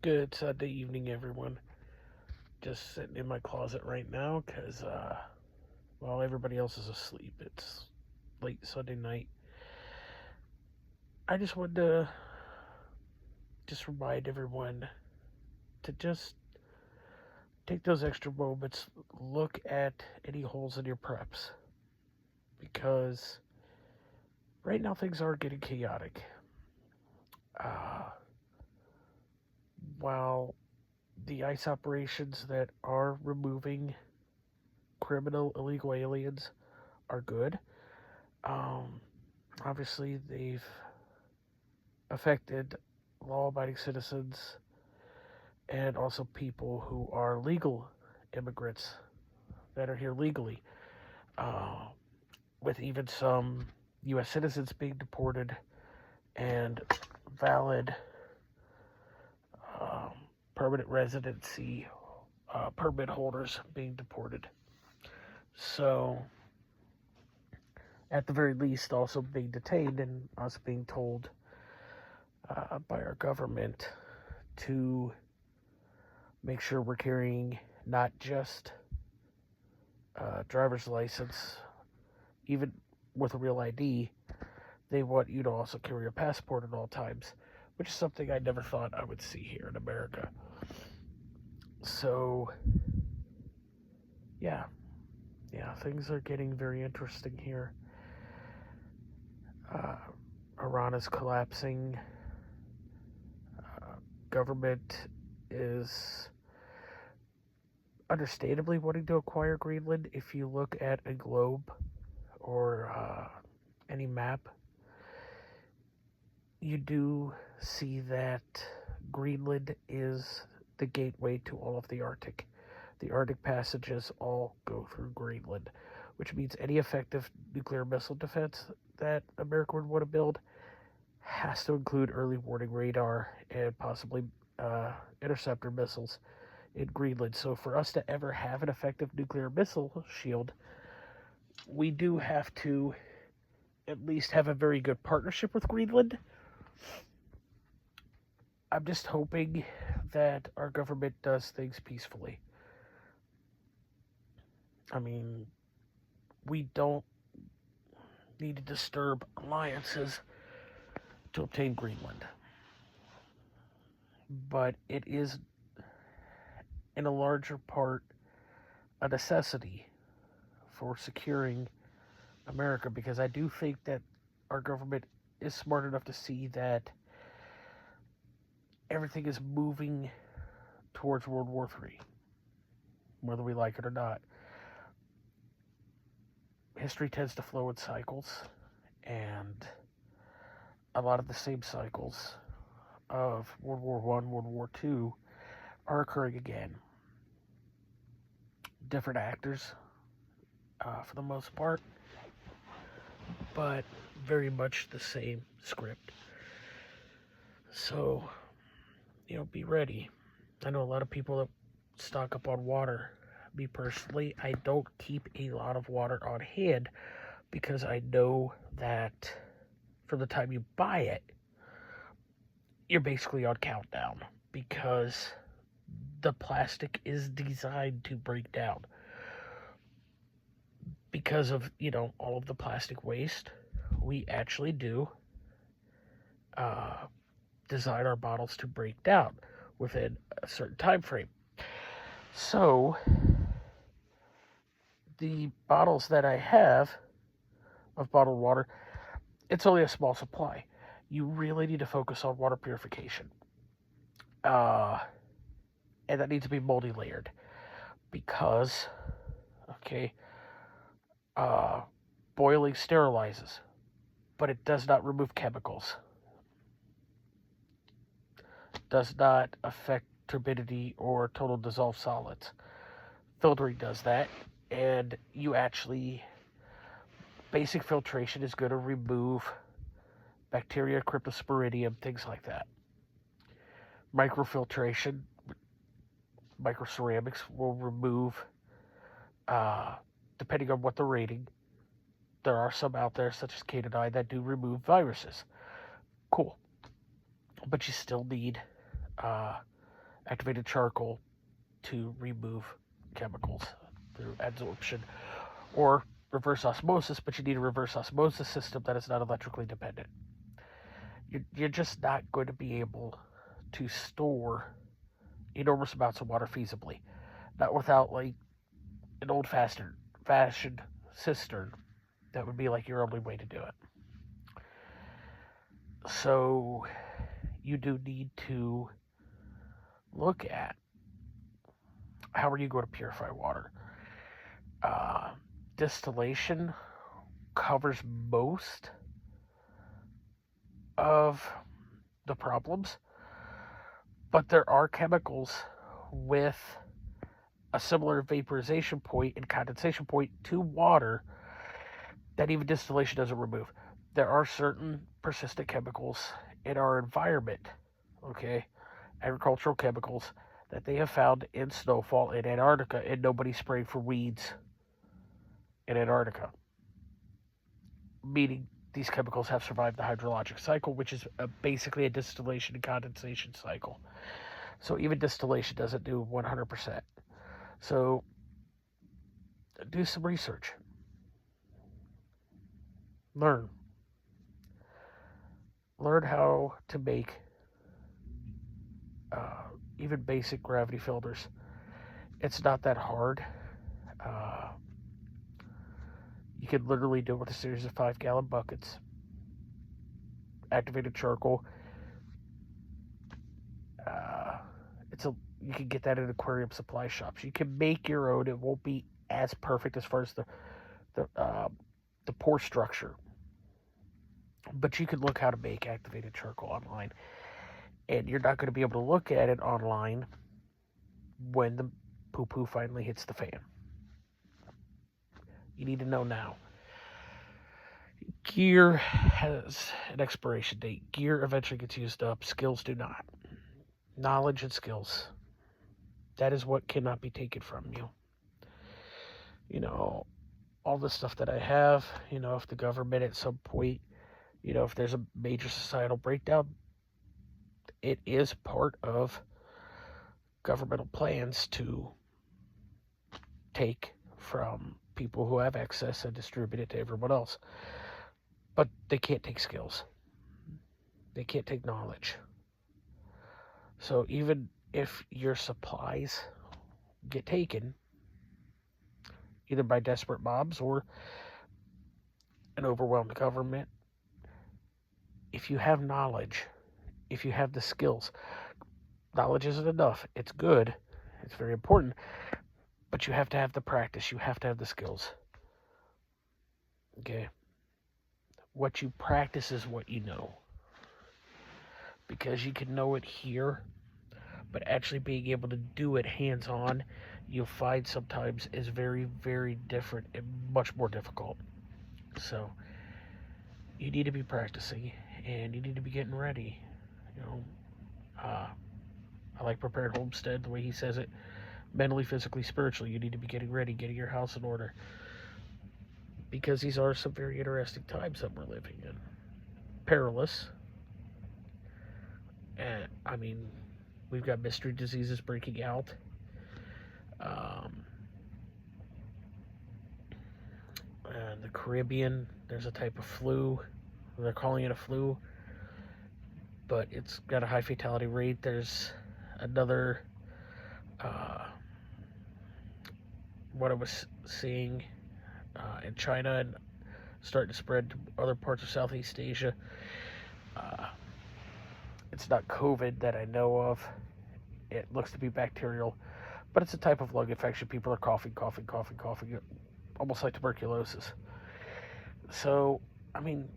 Good Sunday evening, everyone. Just sitting in my closet right now because, while everybody else is asleep, it's late Sunday night. I just wanted to just remind everyone to just take those extra moments, look at any holes in your preps because right now things are getting chaotic. Uh, while the ICE operations that are removing criminal illegal aliens are good, um, obviously they've affected law abiding citizens and also people who are legal immigrants that are here legally, uh, with even some U.S. citizens being deported and valid um, permanent residency permit holders being deported. So, at the very least, also being detained and us being told by our government to make sure we're carrying not just driver's license, even with a real ID, they want you to also carry a passport at all times, which is something I never thought I would see here in America. So, yeah, things are getting very interesting here. Uh, Iran is collapsing. Government is understandably wanting to acquire Greenland. If you look at a globe or any map, you do see that Greenland is the gateway to all of the Arctic. The Arctic passages all go through Greenland, which means any effective nuclear missile defense that America would want to build has to include early warning radar and possibly interceptor missiles in Greenland. So, for us to ever have an effective nuclear missile shield, we do have to at least have a very good partnership with Greenland. I'm just hoping that our government does things peacefully. I mean, we don't need to disturb alliances to obtain Greenland. But it is, in a larger part, a necessity for securing America because I do think that our government is smart enough to see that everything is moving towards World War III, whether we like it or not. History tends to flow in cycles, and a lot of the same cycles of World War One, World War Two are occurring again. Different actors, for the most part, but very much the same script. So, be ready. I know a lot of people that stock up on water. Me personally, I don't keep a lot of water on hand because I know that from the time you buy it, you're basically on countdown because the plastic is designed to break down. Because of, all of the plastic waste, we actually do uh, design our bottles to break down within a certain time frame. So, the bottles that I have of bottled water, it's only a small supply. You really need to focus on water purification. Uh, and that needs to be multi-layered because, okay, uh, boiling sterilizes, but it does not remove chemicals. Does not affect turbidity or total dissolved solids. Filtering does that, and you actually, basic filtration is going to remove bacteria, cryptosporidium, things like that. Microfiltration, microceramics will remove, uh, depending on what the rating, there are some out there, such as K9, that do remove viruses. Cool. But you still need uh, activated charcoal to remove chemicals through adsorption, or reverse osmosis, but you need a reverse osmosis system that is not electrically dependent. You're just not going to be able to store enormous amounts of water feasibly, not without like an old-fashioned cistern. That would be like your only way to do it. So you do need to look at how are you going to purify water. Distillation covers most of the problems, but there are chemicals with a similar vaporization point and condensation point to water that even distillation doesn't remove. There are certain persistent chemicals in our environment, okay, agricultural chemicals that they have found in snowfall in Antarctica, and nobody sprayed for weeds in Antarctica, meaning these chemicals have survived the hydrologic cycle, which is basically a distillation and condensation cycle. So even distillation doesn't do 100%. So do some research. Learn how to make even basic gravity filters. It's not that hard. You can literally do it with a series of 5-gallon buckets, activated charcoal. You can get that in aquarium supply shops. You can make your own. It won't be as perfect as far as the pore structure, but you can look how to make activated charcoal online, and you're not going to be able to look at it online when the poo-poo finally hits the fan. You need to know now. Gear has an expiration date. Gear eventually gets used up. Skills do not. Knowledge and skills. That is what cannot be taken from you. You know, all the stuff that I have, you know, if the government at some point, you know, if there's a major societal breakdown, it is part of governmental plans to take from people who have excess and distribute it to everyone else. But they can't take skills. They can't take knowledge. So even if your supplies get taken, either by desperate mobs or an overwhelmed government, if you have knowledge, if you have the skills, knowledge isn't enough. It's good. It's very important. But you have to have the practice. You have to have the skills. Okay? What you practice is what you know. Because you can know it here, but actually being able to do it hands-on, you'll find sometimes is very, very different and much more difficult. So, you need to be practicing, and you need to be getting ready. You know, I like Prepared Homestead, the way he says it. Mentally, physically, spiritually, you need to be getting ready, getting your house in order. Because these are some very interesting times that we're living in. Perilous. And, I mean, we've got mystery diseases breaking out. In the Caribbean, there's a type of flu. They're calling it a flu, but it's got a high fatality rate. There's another, what I was seeing in China and starting to spread to other parts of Southeast Asia. It's not COVID that I know of. It looks to be bacterial, but it's a type of lung infection. People are coughing, almost like tuberculosis. So, I mean,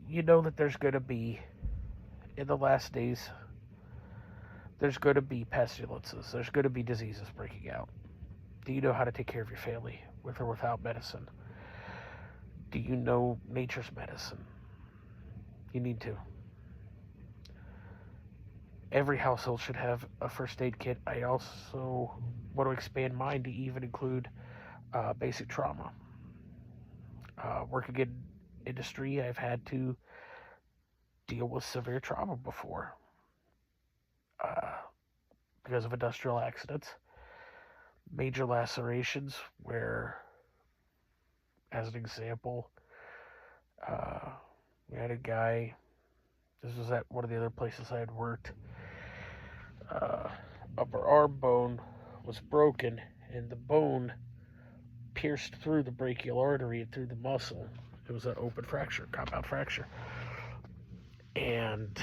you know that there's going to be, in the last days, there's going to be pestilences. There's going to be diseases breaking out. Do you know how to take care of your family with or without medicine? Do you know nature's medicine? You need to. Every household should have a first aid kit. I also want to expand mine to even include basic trauma. Working in industry, I've had to deal with severe trauma before. because of industrial accidents. Major lacerations, where, as an example, we had a guy, this was at one of the other places I had worked, upper arm bone was broken, and the bone pierced through the brachial artery and through the muscle. It was an open fracture, compound fracture. And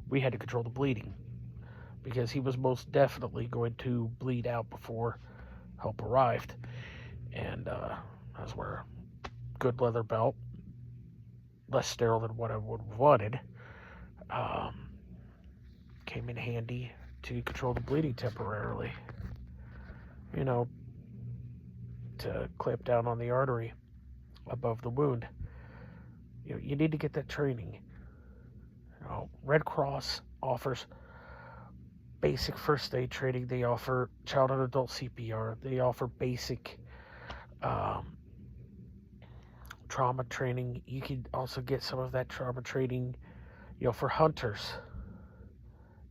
we had to control the bleeding because he was most definitely going to bleed out before help arrived. And I was wearing a good leather belt, less sterile than what I would have wanted. Came in handy to control the bleeding temporarily. You know, to clamp down on the artery above the wound. You know, you need to get that training. You know, Red Cross offers basic first aid training. They offer child and adult CPR. They offer basic trauma training. You can also get some of that trauma training, you know, for hunters.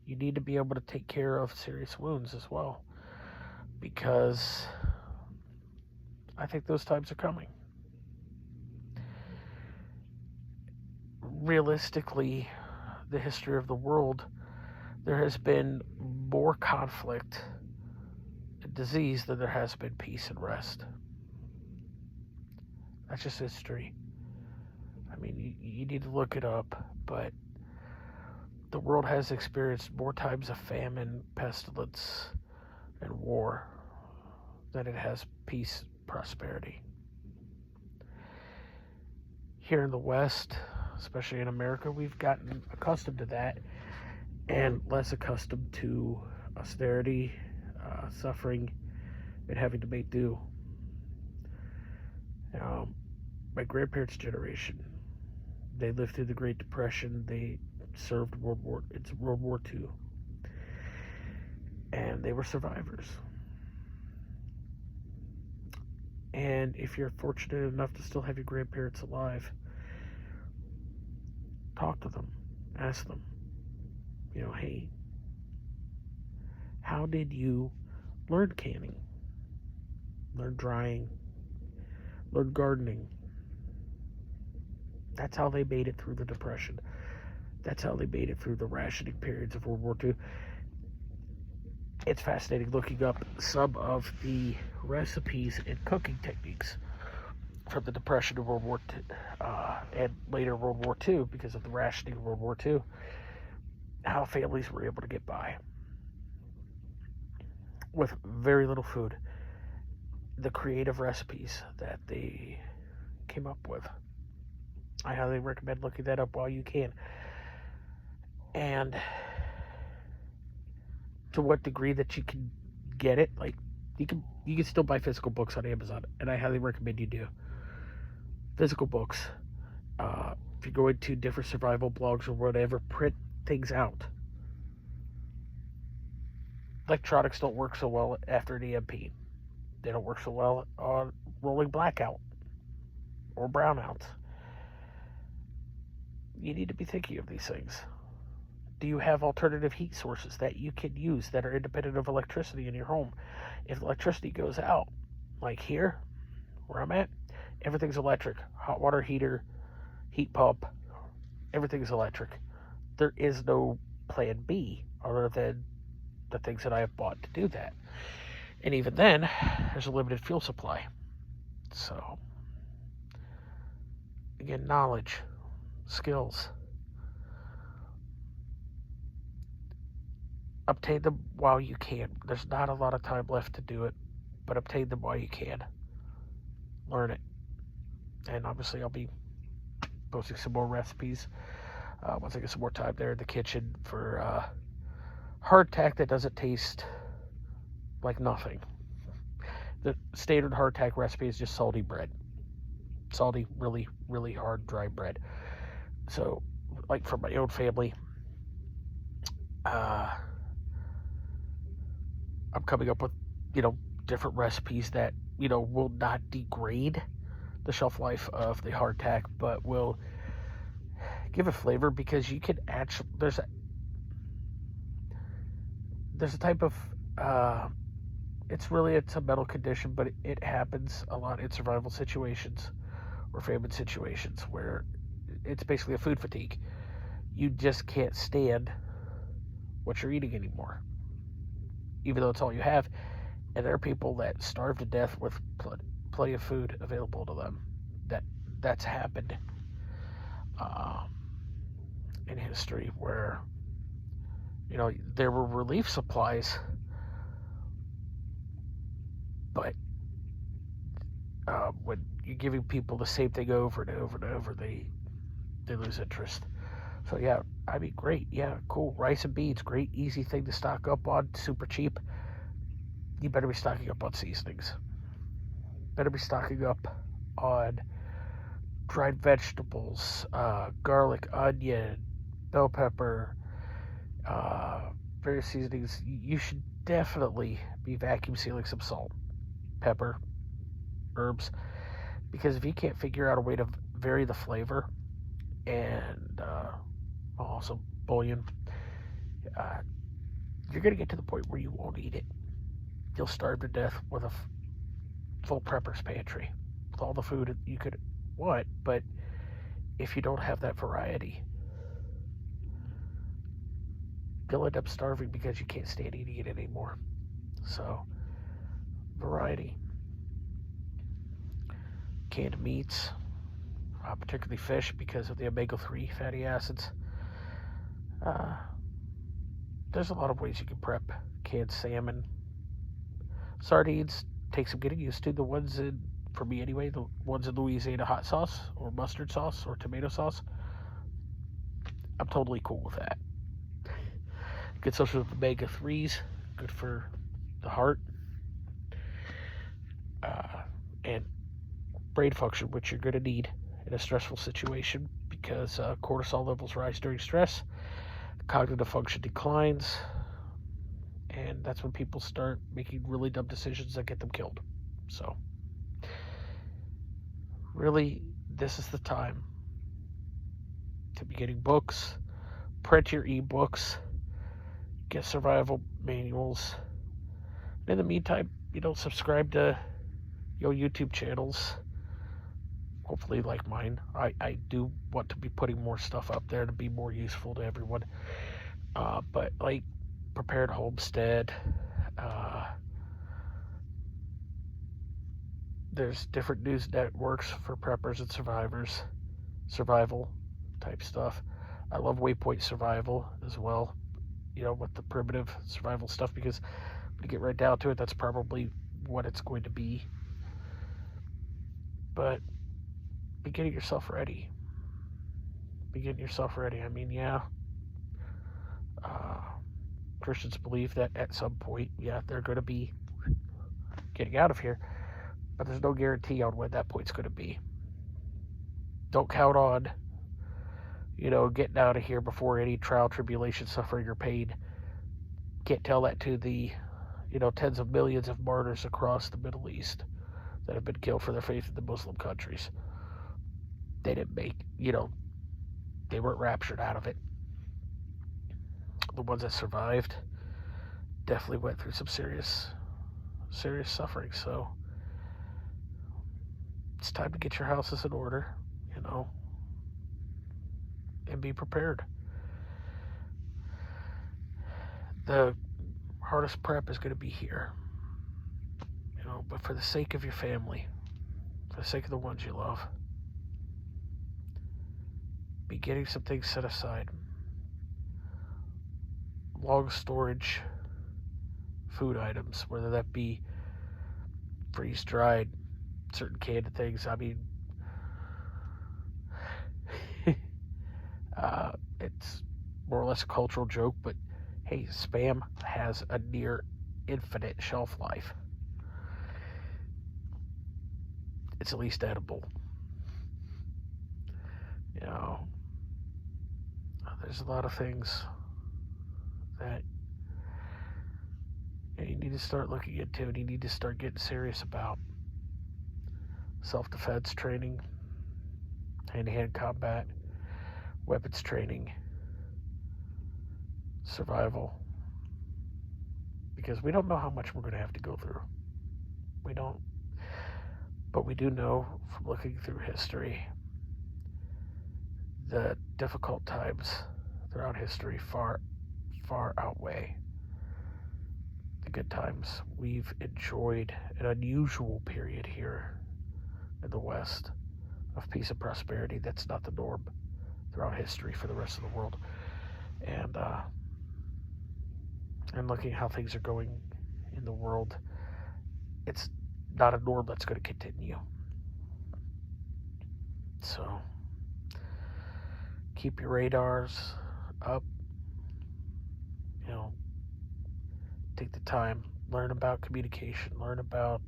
You need to be able to take care of serious wounds as well, because I think those times are coming. Realistically, the history of the world, there has been more conflict and disease than there has been peace and rest. That's just history. I mean, you need to look it up, but the world has experienced more times of famine, pestilence, and war than it has peace, prosperity. Here in the West, especially in America, we've gotten accustomed to that and less accustomed to austerity, suffering, and having to make do. My grandparents' generation, they lived through the Great Depression. They served World War II, and they were survivors. And if you're fortunate enough to still have your grandparents alive, talk to them, ask them, you know, hey, how did you learn canning, learn drying, learn gardening? That's how they made it through the Depression. That's how they made it through the rationing periods of World War II. It's fascinating looking up some of the recipes and cooking techniques from the Depression of World War II and later World War II, because of the rationing of World War II, how families were able to get by with very little food. The creative recipes that they came up with. I highly recommend looking that up while you can. And to what degree that you can get it, like you can still buy physical books on Amazon, and I highly recommend you do. Physical books. If you go into different survival blogs or whatever, print things out. Electronics don't work so well after an EMP. They don't work so well on rolling blackout or brownouts. You need to be thinking of these things. Do you have alternative heat sources that you can use that are independent of electricity in your home? If electricity goes out, like here, where I'm at, everything's electric. Hot water heater, heat pump, everything's electric. There is no plan B other than the things that I have bought to do that. And even then, there's a limited fuel supply. So, again, knowledge, skills. Obtain them while you can. There's not a lot of time left to do it, but obtain them while you can. Learn it. And obviously I'll be posting some more recipes once I get some more time there in the kitchen for hardtack that doesn't taste like nothing. The standard hardtack recipe is just salty bread. Salty, really, really hard, dry bread. So, like for my own family, I'm coming up with, different recipes that, will not degrade the shelf life of the hardtack, but will give a flavor, because you can actually, there's a type of it's a mental condition, but it happens a lot in survival situations or famine situations where it's basically a food fatigue. You just can't stand what you're eating anymore, even though it's all you have. And there are people that starve to death with plenty of food available to them. That's happened in history, where there were relief supplies, but when you're giving people the same thing over and over and over, they lose interest. So yeah, I mean, great, yeah, cool. Rice and beans, great, easy thing to stock up on, super cheap. You better be stocking up on seasonings. Better be stocking up on dried vegetables, garlic, onion, bell pepper, various seasonings. You should definitely be vacuum sealing some salt, pepper, herbs, because if you can't figure out a way to vary the flavor, and also bouillon, you're going to get to the point where you won't eat it. You'll starve to death with a full prepper's pantry with all the food you could want, but if you don't have that variety, you'll end up starving because you can't stand eating it anymore. So, variety. Canned meats, particularly fish, because of the omega-3 fatty acids. There's a lot of ways you can prep canned salmon. Sardines take some getting used to. The ones for me anyway, the ones in Louisiana hot sauce or mustard sauce or tomato sauce, I'm totally cool with that. Good source of omega-3s, good for the heart, and brain function, which you're going to need in a stressful situation, because cortisol levels rise during stress, cognitive function declines, and that's when people start making really dumb decisions that get them killed. So, really, this is the time to be getting books, print your ebooks, get survival manuals. And in the meantime, subscribe to YouTube channels, hopefully like mine. I do want to be putting more stuff up there to be more useful to everyone. But like Prepared Homestead, there's different news networks for preppers and survivors, survival type stuff. I love Waypoint Survival as well, with the primitive survival stuff, because when you get right down to it, that's probably what it's going to be. But be getting yourself ready. I mean, yeah, Christians believe that at some point, they're going to be getting out of here, but there's no guarantee on when that point's going to be. Don't count on, getting out of here before any trial, tribulation, suffering, or pain. Can't tell that to the, tens of millions of martyrs across the Middle East that have been killed for their faith in the Muslim countries. They didn't they weren't raptured out of it. The ones that survived definitely went through some serious suffering. So it's time to get your houses in order, and be prepared. The hardest prep is going to be here, but for the sake of your family, for the sake of the ones you love, be getting some things set aside. Long storage food items, whether that be freeze-dried, certain canned things. I mean, it's more or less a cultural joke, but hey, Spam has a near infinite shelf life. It's at least edible. There's a lot of things that you need to start looking into, and you need to start getting serious about. Self-defense training, hand-to-hand combat, weapons training, survival, because we don't know how much we're going to have to go through. We don't. But we do know from looking through history that difficult times throughout history far, far outweigh the good times. We've enjoyed an unusual period here in the West of peace and prosperity. That's not the norm throughout history for the rest of the world. And looking how things are going in the world, it's not a norm that's going to continue. So keep your radars up. Take the time, learn about communication, learn about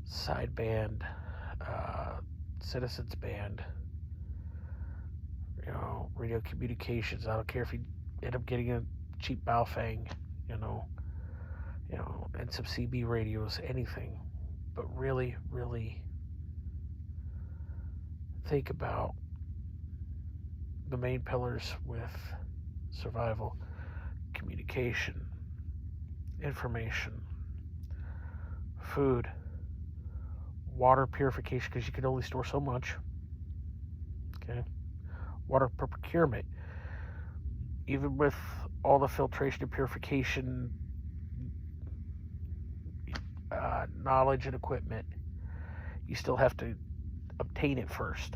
sideband, citizens band, radio communications. I don't care if you end up getting a cheap Baofeng, and some CB radios, anything. But really, really think about the main pillars with survival: communication, information, food, water purification, because you can only store so much. Okay, water procurement. Even with all the filtration and purification knowledge and equipment, you still have to obtain it first.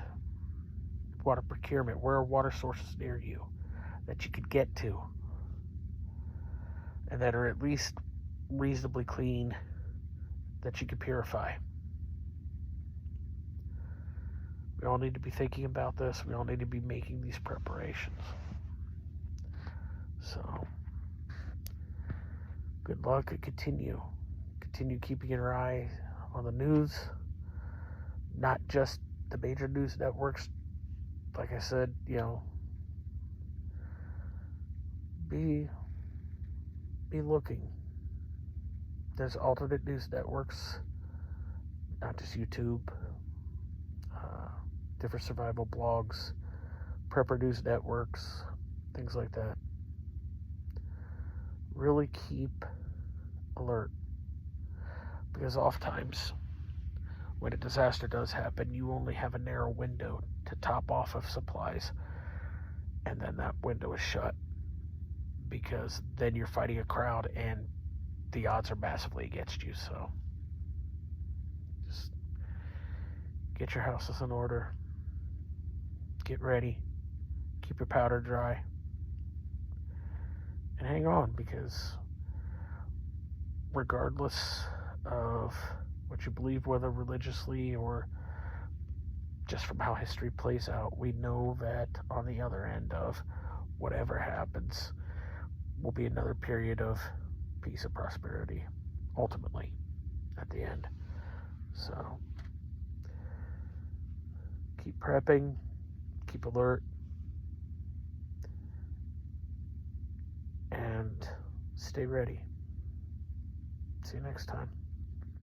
Water procurement. Where are water sources near you that you could get to and that are at least reasonably clean, that you can purify? We all need to be thinking about this. We all need to be making these preparations. So, good luck and continue keeping your eye on the news, not just the major news networks. Like I said, be looking. There's alternate news networks, not just YouTube, different survival blogs, prepper news networks, things like that. Really keep alert, because oftentimes when a disaster does happen, you only have a narrow window to top off of supplies, and then that window is shut, because then you're fighting a crowd and the odds are massively against you. So just get your houses in order, get ready, keep your powder dry, and hang on, because regardless of what you believe, whether religiously or just from how history plays out, we know that on the other end of whatever happens will be another period of peace and prosperity, ultimately, at the end. So keep prepping, keep alert, and stay ready. See you next time.